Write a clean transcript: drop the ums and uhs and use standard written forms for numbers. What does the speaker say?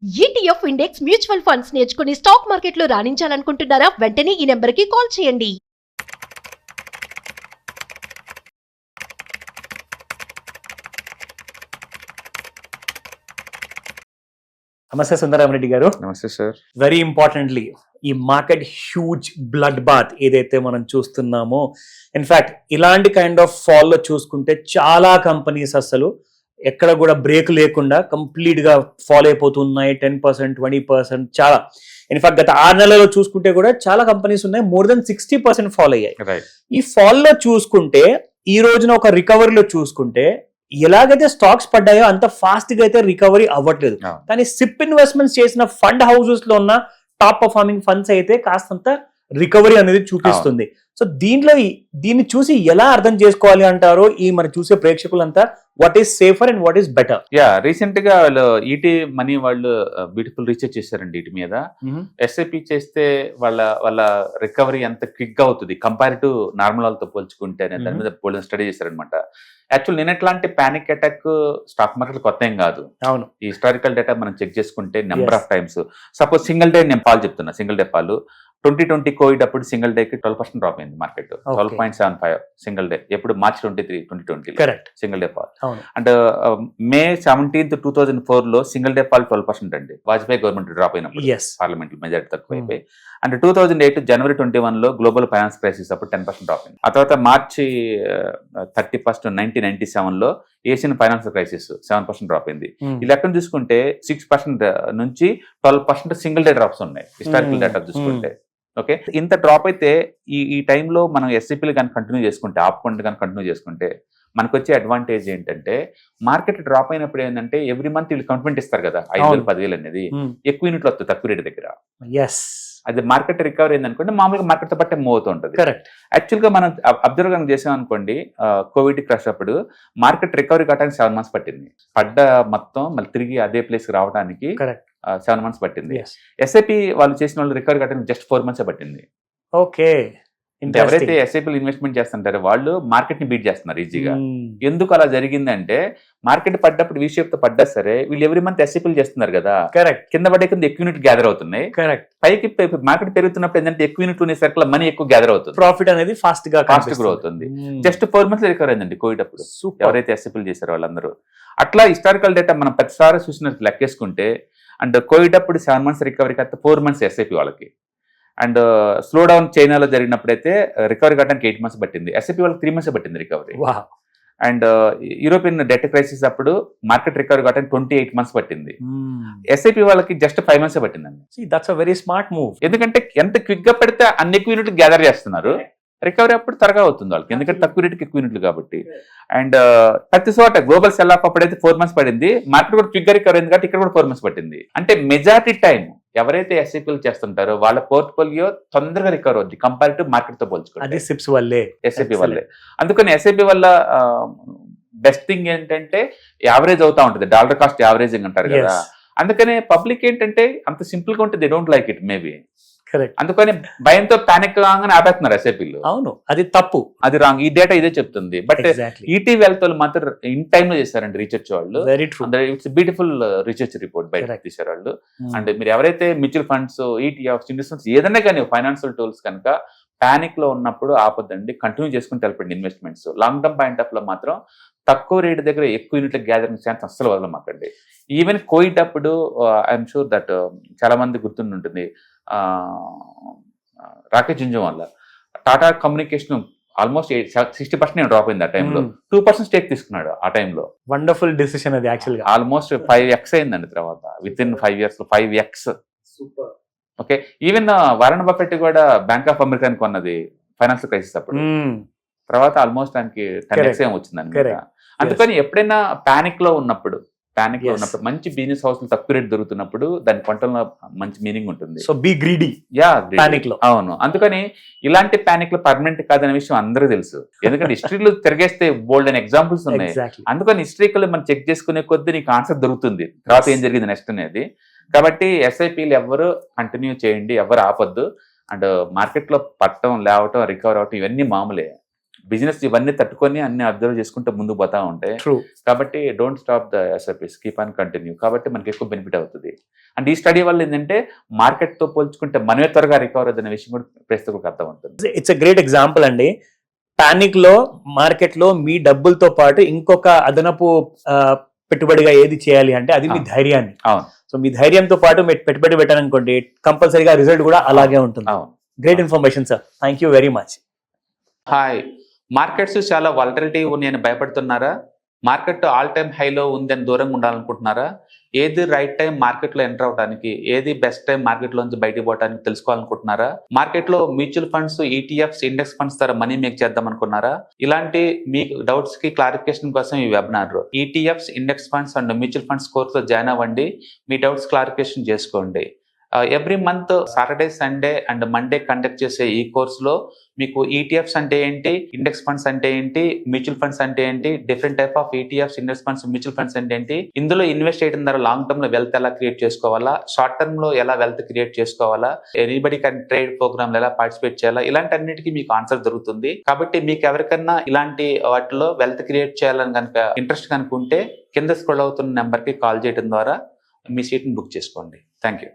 ETF index mutual funds నేర్చుకుని stock మార్కెట్లో రాణించాలనుకుంటున్నారా? వెంటనే ఈ నెంబర్కి కాల్ చేయండి. నమస్తే సుందరరామరెడ్డి గారు. నమస్తే సార్. వెరీ ఇంపార్టెంట్లీ ఈ మార్కెట్ హ్యూజ్ బ్లడ్ బాత్ ఏదైతే మనం చూస్తున్నామో, ఇన్ఫాక్ట్ ఇలాంటి కైండ్ ఆఫ్ ఫాల్ లో చూసుకుంటే చాలా కంపెనీస్ అసలు ఎక్కడ కూడా బ్రేక్ లేకుండా కంప్లీట్ గా ఫాల్ అయిపోతున్నాయి. 10%, 20% చాలా. ఇన్ఫాక్ట్ గత 6 నెలల్లో చూసుకుంటే కూడా చాలా కంపెనీస్ ఉన్నాయి మోర్ దెన్ 60% ఫాల్ అయ్యాయి. ఈ ఫాల్ లో చూసుకుంటే ఈ రోజున ఒక రికవరీలో చూసుకుంటే ఎలాగైతే స్టాక్స్ పడ్డాయో అంత ఫాస్ట్ గా అయితే రికవరీ అవ్వట్లేదు. కానీ సిప్ ఇన్వెస్ట్మెంట్స్ చేసిన ఫండ్ హౌసెస్ లో ఉన్న టాప్ పర్ఫార్మింగ్ ఫండ్స్ అయితే కాస్తంత రికవరీ అనేది చూపిస్తుంది. సో దీన్ని చూసి ఎలా అర్థం చేసుకోవాలి అంటారో ఈ మన చూసే ప్రేక్షకులంతా, what is safer and what is better? Recent గా వాళ్ళు ఈటీ మనీ వాళ్ళు బ్యూటిఫుల్ రీసెర్చ్ చేశారండి వీటి మీద. ఎస్ఐపి చేస్తే వాళ్ళ రికవరీ ఎంత క్విక్ గా అవుతుంది కంపేర్ టు నార్మల్ వాళ్ళతో పోల్చుకుంటే దాని మీద స్టడీ చేశారనమాట. యాక్చువల్ నేను ఎట్లాంటి పానిక్ అటాక్ స్టాక్ మార్కెట్ కొత్త ఏం కాదు. అవును, ఈ హిస్టారికల్ డేటా మనం చెక్ చేసుకుంటే number of times, suppose single day నేను పాలు చెప్తున్నా, సింగిల్ డే పాలు 2020 కోవిడ్ అప్పుడు సింగిల్ డేకి 12% డ్రాప్ అయింది మార్కెట్. 12.75 single day. ఎప్పుడు March 23, 2020 single day fall. And May 17, 2004 లో సింగిల్ డే పాల్ 12% అండి. వాజ్పేయి గవర్నమెంట్ డ్రాప్ అయినప్పుడు పార్లమెంట్ మెజారిటీ తక్కువ అయిపోయి. అండ్ 2008 జనవరి 21 లో గ్లోబల్ ఫైనాన్స్ క్రైసిస్ అప్పుడు 10% డ్రాప్ అయింది. ఆ తర్వాత మార్చి 31, 1997 లో ఏషియన్ ఫైనాన్స్ క్రైసిస్ 7% డ్రాప్ అయింది. ఈ లెక్కను చూసుకుంటే 6% నుంచి 12% సింగిల్ డే డ్రాప్స్ ఉన్నాయి హిస్టారికల్ డేటా చూసుకుంటే. ఓకే, ఇంత డ్రాప్ అయితే ఈ టైంలో మనం ఎస్ఐపీలు కానీ కంటిన్యూ చేసుకుంటే, ఆపుకుంటే కానీ కంటిన్యూ చేసుకుంటే మనకు వచ్చే అడ్వాంటేజ్ ఏంటంటే, మార్కెట్ డ్రాప్ అయినప్పుడు ఏంటంటే ఎవ్రీ మంత్ వీళ్ళు కమిట్మెంట్ ఇస్తారు కదా, 5,000, 10,000 అనేది ఎక్కువ యూనిట్లు వస్తుంది తక్కువ రేటు దగ్గర. అది మార్కెట్ రికవరీ ఏందనుకోండి, మామూలుగా మార్కెట్ తో పట్టే మూవ్ అవుతూ ఉంటుంది. యాక్చువల్ గా మనం అబ్జర్వ్ కనుక చేసాం అనుకోండి, కోవిడ్ క్రాష్ అప్పుడు మార్కెట్ రికవరీ కావడానికి 7 months పట్టింది. పడ్డ మొత్తం మళ్ళీ తిరిగి అదే ప్లేస్ కి రావడానికి 7 months పట్టింది. ఎస్ఐపి వాళ్ళు చేసిన వాళ్ళు రికవరీ కావడానికి జస్ట్ 4 months పట్టింది. ఓకే, ఎవరైతే ఎస్ఐపీలు ఇన్వెస్ట్మెంట్ చేస్తుంటారో వాళ్ళు మార్కెట్ ని బీట్ చేస్తున్నారు ఈజీగా. ఎందుకు అలా జరిగిందంటే, మార్కెట్ పడ్డప్పుడు వి షేప్ తో పడ్డా సరే వీళ్ళు ఎవ్రీ మంత్ ఎస్ఐపీలు చేస్తున్నారు కదా, కింద పడే కింద ఎక్కువ యూనిట్ గ్యాదర్ అవుతున్నాయి. పైకి మార్కెట్ పెరుగుతున్నప్పుడు ఏంటంటే ఎక్కువ యూనిట్ ఉన్న సర్కిల్ మనీ ఎక్కువ గ్యాదర్ అవుతుంది, ప్రాఫిట్ అనేది ఫాస్ట్ గ్రో అవుతుంది. జస్ట్ 4 months రికవర్ అయిందండి కోవిడ్ అప్పుడు ఎవరైతే ఎస్ఐపీలు చేశారో వాళ్ళందరూ. అట్లా హిస్టారికల్ డేటా మనం ప్రతిసారి చూసినట్టు లెక్కేసుకుంటే, అండ్ కోవిడ్ అప్పుడు 7 months రికవరీ అయితే 4 months ఎస్ఐపీ వాళ్ళకి. అండ్ స్లో డౌన్ చైనాలో జరిగినప్పుడైతే రికవరీ కావడానికి 8 months పట్టింది. ఎస్ఐపి వాళ్ళకి 3 months పట్టింది recovery. And European debt crisis అప్పుడు మార్కెట్ రికవరీ కావడానికి 28 months పట్టింది. ఎస్ఐపి వాళ్ళకి జస్ట్ 5 months పట్టిందండి. That's a very smart move. ఎందుకంటే ఎంత క్విక్ గా పెడితే అన్ని ఎక్కువ యూనిట్లు గ్యాదర్ చేస్తున్నారు, రికవరీ అప్పుడు త్వరగా అవుతుంది వాళ్ళకి, ఎందుకంటే తక్కువ రేటుకి ఎక్కువ యూనిట్లు కాబట్టి. అండ్ ప్రతి చోట గ్లోబల్ సెల్ ఆఫ్ అప్పుడైతే 4 months పడింది, మార్కెట్ కూడా క్విక్ గా రికవర్ అయింది కాబట్టి ఇక్కడ కూడా 4 months పట్టింది. అంటే మెజారిటీ టైం ఎవరైతే ఎస్ఐపీలు చేస్తుంటారో వాళ్ళ పోర్ట్ఫోలియో తొందరగా రికవర్ అవుద్ది కంపేర్ టు మార్కెట్ తో పోల్చుకుంటే, ఎస్ఐపి వల్లే. అందుకని ఎస్ఐపి వల్ల బెస్ట్ థింగ్ ఏంటంటే యావరేజ్ అవుతా ఉంటుంది, డాలర్ కాస్ట్ యావరేజింగ్ అంటారు కదా. అందుకనే పబ్లిక్ ఏంటంటే అంత సింపుల్ గా ఉంటే they don't like it maybe. అందుకని భయంతో పానిక్ కాగానే ఆపేస్తున్నారు ఎస్ఐపీలు. అవును, అది తప్పు, అది రాంగ్. ఈ డేటా ఇదే చెప్తుంది. బట్ ఈటీ వెల్త్ వాళ్ళు మాత్రం ఇన్ టైమ్ లో చేశారండి రీసెర్చ్ వాళ్ళు. ఇట్స్ బ్యూటిఫుల్ రీసెర్చ్ రిపోర్ట్ బయట తీశారు వాళ్ళు. అండ్ మీరు ఎవరైతే మ్యూచువల్ ఫండ్స్, ఈటీఎఫ్స్, ఇన్వెస్ట్మెంట్స్ ఏదైనా కానీ ఫైనాన్షియల్ టూల్స్ కనుక పానిక్ లో ఉన్నప్పుడు ఆపొద్దండి, కంటిన్యూ చేసుకుని తెలపండి investments. Long term point of లో మాత్రం తక్కువ రేటు దగ్గర ఎక్కువ యూనిట్ల గ్యాదరింగ్ ఛాన్స్ అస్సలు వదలమాకండి. ఈవెన్ కోవిడ్ అప్పుడు ఐఎమ్ షూర్ దట్ చాలా మంది గుర్తుంటుంది, రాకేష్ జుంజున్వాలా వల్ల టాటా కమ్యూనికేషన్ ఆల్మోస్ట్ 60% డ్రాప్ అయింది. ఆ టైంలో 2% స్టేక్ తీసుకున్నాడు. ఆ టైంలో వండర్ఫుల్ డెసిషన్ అది. యాక్చువల్గా ఆల్మోస్ట్ 5x అయిందండి తర్వాత, విత్ ఇన్ 5 years లో 5x. Okay, even Warren Buffett కూడా బ్యాంక్ ఆఫ్ అమెరికా కొన్నది ఫైనాన్షియల్ క్రైసిస్ అప్పుడు. తర్వాత ఆల్మోస్ట్ దానికి 10x ఏం వచ్చింది. అందుకని ఎప్పుడైనా పానిక్ లో ఉన్నప్పుడు మంచి బిజినెస్ హౌస్ తక్కువ రేట్ దొరుకుతున్నప్పుడు దాని కొంటలో మంచి మీనింగ్ ఉంటుంది. So be greedy. అవును, అందుకని ఇలాంటి పానిక్ లో పర్మనెంట్ కాదనే విషయం అందరూ తెలుసు. ఎందుకంటే హిస్టరీలో తిరిగేస్తే బోల్డ్ అని ఎగ్జాంపుల్స్ ఉన్నాయి. అందుకని హిస్టరీకల్ మనం చెక్ చేసుకునే కొద్దీ నీకు ఆన్సర్ దొరుకుతుంది తర్వాత ఏం జరిగింది నెక్స్ట్ అనేది. కాబట్టి ఎస్ఐపీలు ఎవరు కంటిన్యూ చేయండి, ఎవరు ఆపొద్దు. అండ్ మార్కెట్ లో పట్టడం, లేవటం, రికవర్ అవటం ఇవన్నీ మామూలే. బిజినెస్ ఇవన్నీ తట్టుకొని అన్ని అబ్జర్వ్ చేసుకుంటూ ముందుకు పోతా ఉంటాయి. ట్రూ. కాబట్టి don't stop the SIPs, keep on continue. కాబట్టి మనకి ఎక్కువ బెనిఫిట్ అవుతుంది. అండ్ ఈ స్టడీ వల్ల ఏంటంటే మార్కెట్ తో పోల్చుకుంటే మనమే త్వరగా రికవర్ అవుతున్న విషయం కూడా ప్రేక్షకులకు అర్థమవుతుంది. ఇట్స్ ఎ గ్రేట్ ఎగ్జాంపుల్ అండి. పానిక్ లో మార్కెట్ లో మీ డబ్బులతో పాటు ఇంకొక అదనపు పెట్టుబడిగా ఏది చేయాలి అంటే అది మీ ధైర్యాన్ని. అవును. సో మీ ధైర్యంతో పాటు మీరు పెట్టుబడి పెట్టారనుకోండి, కంపల్సరీగా రిజల్ట్ కూడా అలాగే ఉంటుంది. అవును. Great information sir, thank you very much. Hi, markets చాలా వాలటిలిటీ ఉన్నాయని భయపడుతున్నారా? మార్కెట్ ఆల్ టైమ్ హైలో ఉందని దూరంగా ఉండాలనుకుంటున్నారా? ఏది రైట్ టైం మార్కెట్లో ఎంటర్ అవడానికి, ఏది బెస్ట్ టైం మార్కెట్లోంచి బయటకు పోవడానికి తెలుసుకోవాలనుకుంటున్నారా? మార్కెట్లో mutual funds, ETFs, index funds ద్వారా మనీ మేక్ చేద్దాం అనుకున్నారా? ఇలాంటి మీ డౌట్స్ కి క్లారిఫికేషన్ కోసం ఈ webinar. ETFs, index funds and mutual funds కోర్సులో జాయిన్ అవ్వండి. మీ డౌట్స్ క్లారిఫికేషన్ చేసుకోండి. Every month Saturday, Sunday and Monday conduct చేసే ఈ కోర్సులో మీకు ఈటీఎఫ్స్ అంటే ఏంటి, ఇండెక్స్ ఫండ్స్ అంటే ఏంటి, మ్యూచువల్ ఫండ్స్ అంటే ఏంటి, different type of ETFs, index funds, mutual funds అంటే ఏంటి, ఇందులో ఇన్వెస్ట్ చేయడం ద్వారా లాంగ్ టర్మ్ లో వెల్త్ ఎలా క్రియేట్ చేసుకోవాలా, షార్ట్ టర్మ్ లో ఎలా వెల్త్ క్రియేట్ చేసుకోవాలా, ఎనీబడి కెన్ ట్రేడ్ ప్రోగ్రామ్ ఎలా పార్టిసిపేట్ చేయాలా, ఇలాంటి అన్నిటికీ మీకు ఆన్సర్ దొరుకుతుంది. కాబట్టి మీకు ఎవరికన్నా ఇలాంటి వాటిలో వెల్త్ క్రియేట్ చేయాలని కనుక ఇంట్రెస్ట్ కనుక ఉంటే కింద స్క్రోల్ అవుతున్న నెంబర్ కి కాల్ చేయడం ద్వారా మీ సీట్ ని బుక్ చేసుకోండి. Thank you.